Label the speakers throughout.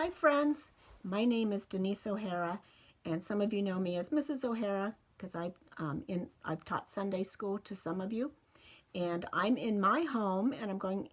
Speaker 1: Hi friends, my name is Denise O'Hara, and some of you know me as Mrs. O'Hara because I've taught Sunday school to some of you, and I'm in my home, and I'm going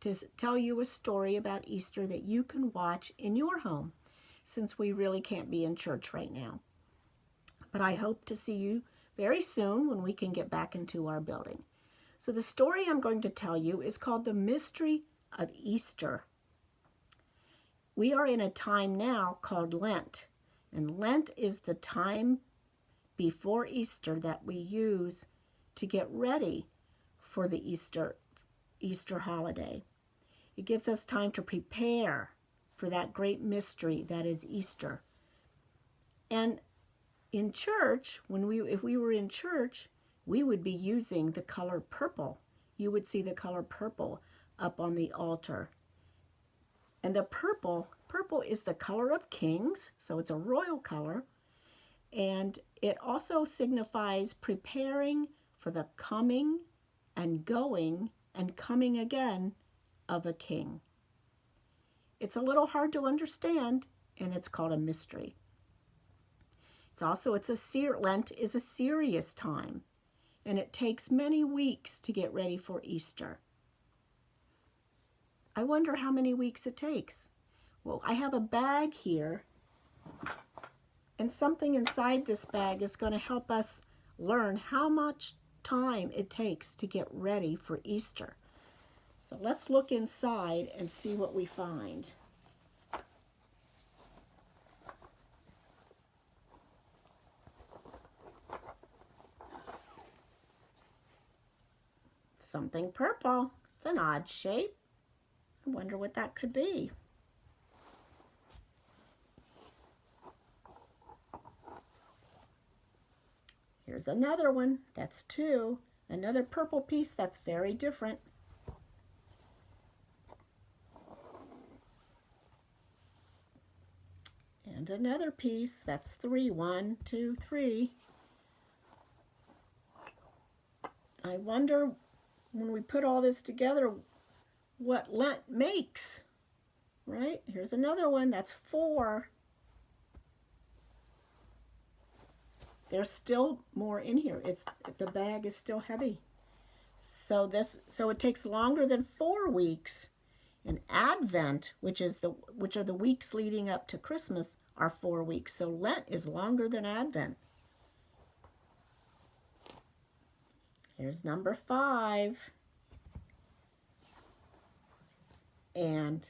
Speaker 1: to tell you a story about Easter that you can watch in your home, since we really can't be in church right now. But I hope to see you very soon when we can get back into our building. So the story I'm going to tell you is called The Mystery of Easter. We are in a time now called Lent, and Lent is the time before Easter that we use to get ready for the Easter holiday. It gives us time to prepare for that great mystery that is Easter. And in church, if we were in church, we would be using the color purple. You would see the color purple up on the altar. And the purple is the color of kings, so it's a royal color. And it also signifies preparing for the coming and going and coming again of a king. It's a little hard to understand, and it's called a mystery. Lent is a serious time, and it takes many weeks to get ready for Easter. I wonder how many weeks it takes. Well, I have a bag here, and something inside this bag is going to help us learn how much time it takes to get ready for Easter. So let's look inside and see what we find. Something purple. It's an odd shape. I wonder what that could be. Here's another one. That's two. Another purple piece that's very different. And another piece. That's three. 1, 2, 3. I wonder, when we put all this together, what Lent makes, right? Here's another one. That's 4. There's still more in here. The bag is still heavy. So it takes longer than 4 weeks. And Advent, which are the weeks leading up to Christmas, are 4 weeks. So Lent is longer than Advent. Here's number 5. And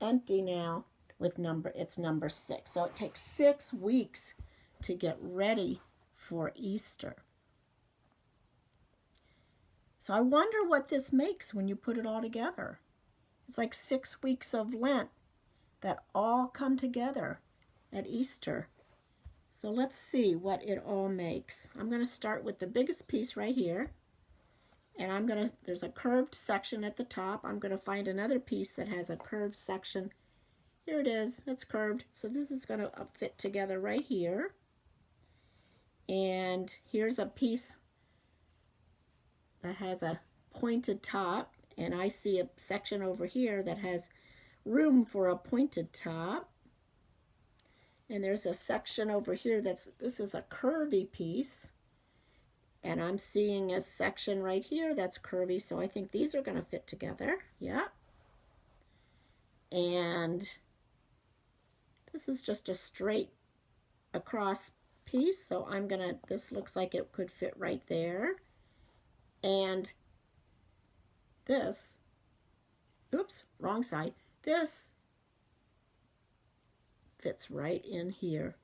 Speaker 1: empty now with it's number 6. So it takes 6 weeks to get ready for Easter. So I wonder what this makes when you put it all together. It's like 6 weeks of Lent that all come together at Easter. So let's see what it all makes. I'm going to start with the biggest piece right here. And there's a curved section at the top. I'm going to find another piece that has a curved section. Here it is. It's curved. So this is going to fit together right here. And here's a piece that has a pointed top. And I see a section over here that has room for a pointed top. And there's a section over here this is a curvy piece. And I'm seeing a section right here that's curvy, so I think these are going to fit together. Yeah. And this is just a straight across piece, so this looks like it could fit right there. And this, oops, wrong side. This fits right in here.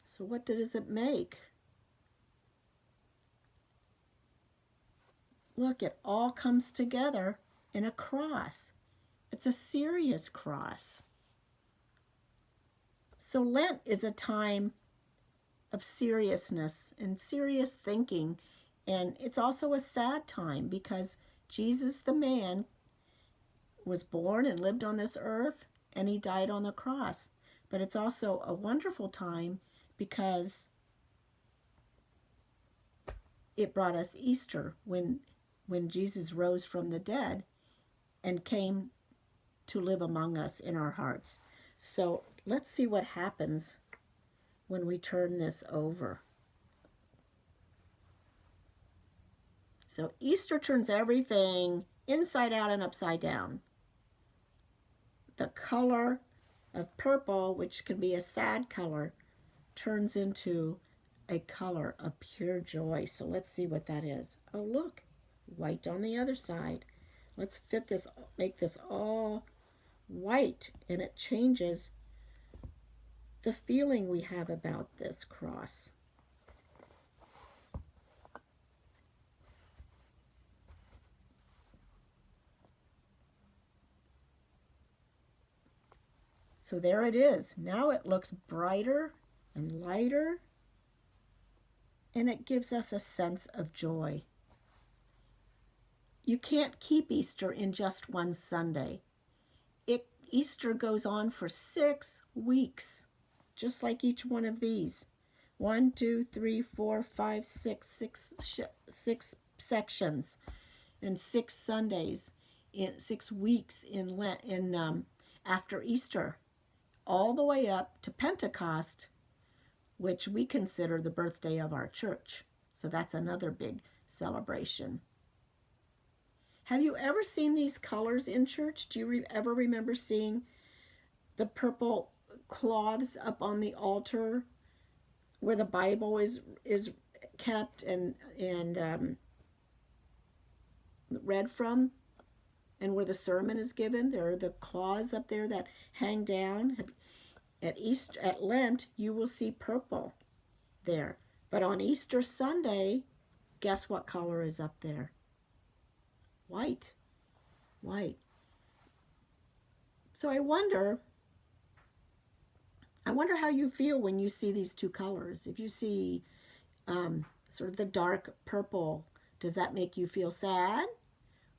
Speaker 1: So what does it make? Look, it all comes together in a cross. It's a serious cross. So Lent is a time of seriousness and serious thinking, and it's also a sad time because Jesus the man was born and lived on this earth, and he died on the cross. But it's also a wonderful time because it brought us Easter when Jesus rose from the dead and came to live among us in our hearts. So let's see what happens when we turn this over. So Easter turns everything inside out and upside down. The color of purple, which can be a sad color, turns into a color of pure joy. So let's see what that is. Oh, look, white on the other side. Let's fit this, make this all white, and it changes the feeling we have about this cross. So there it is. Now it looks brighter and lighter, and it gives us a sense of joy. You can't keep Easter in just one Sunday. Easter goes on for 6 weeks, just like each one of these. 1, 2, 3, 4, 5, 6 sections, and 6 Sundays, in 6 weeks in Lent, after Easter, all the way up to Pentecost, which we consider the birthday of our church. So that's another big celebration. Have you ever seen these colors in church? Do you ever remember seeing the purple cloths up on the altar where the Bible is kept and read from, and where the sermon is given? There are the cloths up there that hang down. At Lent, you will see purple there. But on Easter Sunday, guess what color is up there? White. White. So I wonder how you feel when you see these two colors. If you see sort of the dark purple, does that make you feel sad?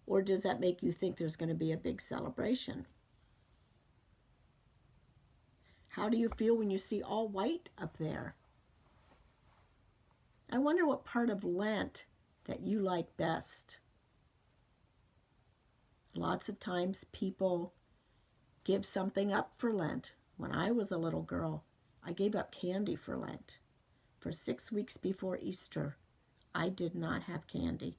Speaker 1: Or does that make you think there's going to be a big celebration? How do you feel when you see all white up there? I wonder what part of Lent that you like best. Lots of times people give something up for Lent. When I was a little girl, I gave up candy for Lent. For 6 weeks before Easter, I did not have candy.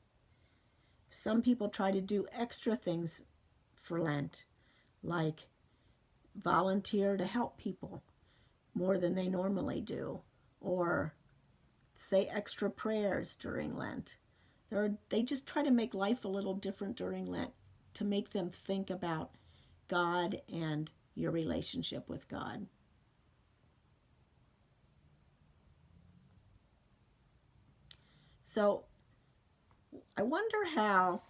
Speaker 1: Some people try to do extra things for Lent, like volunteer to help people more than they normally do, or say extra prayers during Lent. They just try to make life a little different during Lent to make them think about God and your relationship with God. So I wonder how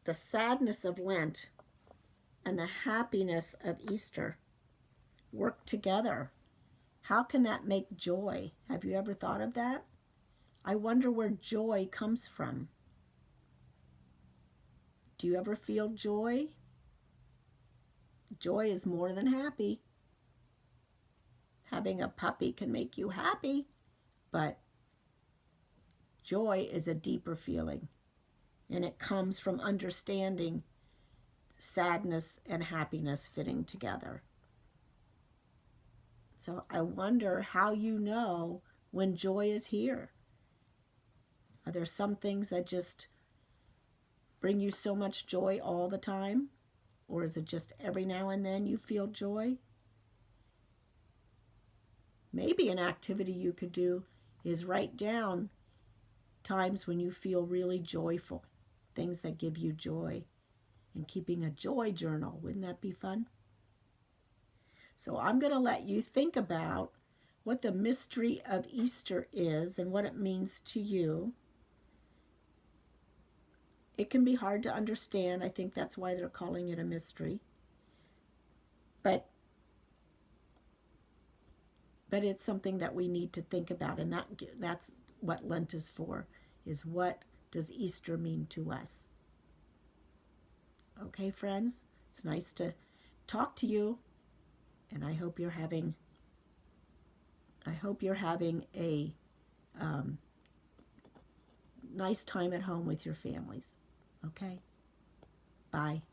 Speaker 1: the sadness of Lent and the happiness of Easter work together. How can that make joy? Have you ever thought of that? I wonder where joy comes from. Do you ever feel joy? Joy is more than happy. Having a puppy can make you happy, but joy is a deeper feeling, and it comes from understanding sadness and happiness fitting together. So I wonder how you know when joy is here. Are there some things that just bring you so much joy all the time? Or is it just every now and then you feel joy? Maybe an activity you could do is write down times when you feel really joyful, things that give you joy, and keeping a joy journal. Wouldn't that be fun? So I'm going to let you think about what the mystery of Easter is and what it means to you. It can be hard to understand. I think that's why they're calling it a mystery. But it's something that we need to think about, and that's what Lent is for, is what does Easter mean to us? Okay, friends, it's nice to talk to you, and I hope you're having a nice time at home with your families. Okay? Bye.